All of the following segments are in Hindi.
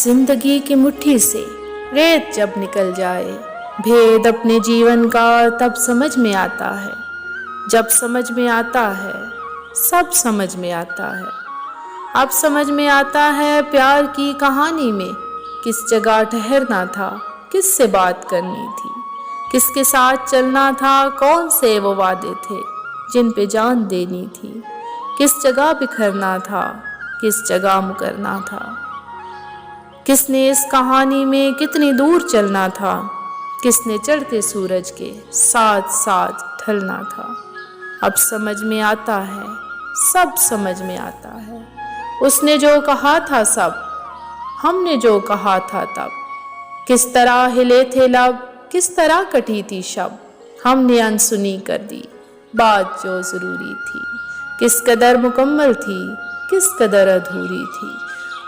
जिंदगी की मुट्ठी से रेत जब निकल जाए, भेद अपने जीवन का तब समझ में आता है। जब समझ में आता है सब समझ में आता है। अब समझ में आता है प्यार की कहानी में किस जगह ठहरना था, किससे बात करनी थी, किसके साथ चलना था, कौन से वो वादे थे जिन पे जान देनी थी, किस जगह बिखरना था, किस जगह मुकरना था, किसने इस कहानी में कितनी दूर चलना था, किसने चढ़ते सूरज के साथ साथ ढलना था। अब समझ में आता है सब समझ में आता है। उसने जो कहा था सब, हमने जो कहा था तब, किस तरह हिले थे लब, किस तरह कटी थी शब, हमने अनसुनी कर दी बात जो ज़रूरी थी। किस कदर मुकम्मल थी, किस कदर अधूरी थी,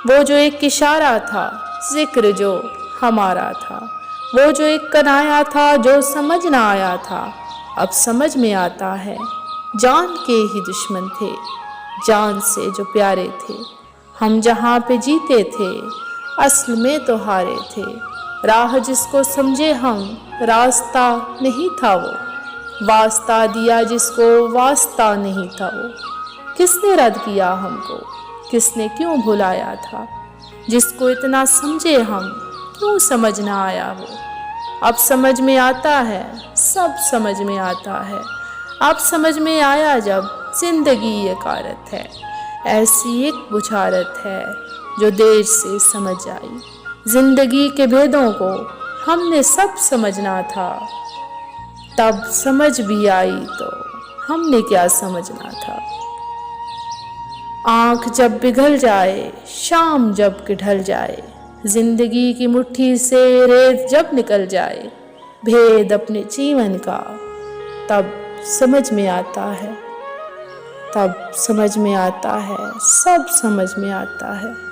वो जो एक इशारा था, जिक्र जो हमारा था, वो जो एक कनाया था जो समझ ना आया था। अब समझ में आता है जान के ही दुश्मन थे, जान से जो प्यारे थे। हम जहाँ पे जीते थे असल में तो हारे थे। राह जिसको समझे हम रास्ता नहीं था वो, वास्ता दिया जिसको वास्ता नहीं था वो। किसने रद्द किया हमको, किसने क्यों भुलाया था, जिसको इतना समझे हम क्यों समझ ना आया वो। अब समझ में आता है सब समझ में आता है। अब समझ में आया जब जिंदगी ये कारत है, ऐसी एक बुझारत है जो देर से समझ आई। जिंदगी के भेदों को हमने सब समझना था, तब समझ भी आई तो हमने क्या समझना था। आँख जब पिघल जाए, शाम जब ढल जाए, जिंदगी की मुट्ठी से रेत जब निकल जाए, भेद अपने जीवन का तब समझ में आता है, तब समझ में आता है, सब समझ में आता है।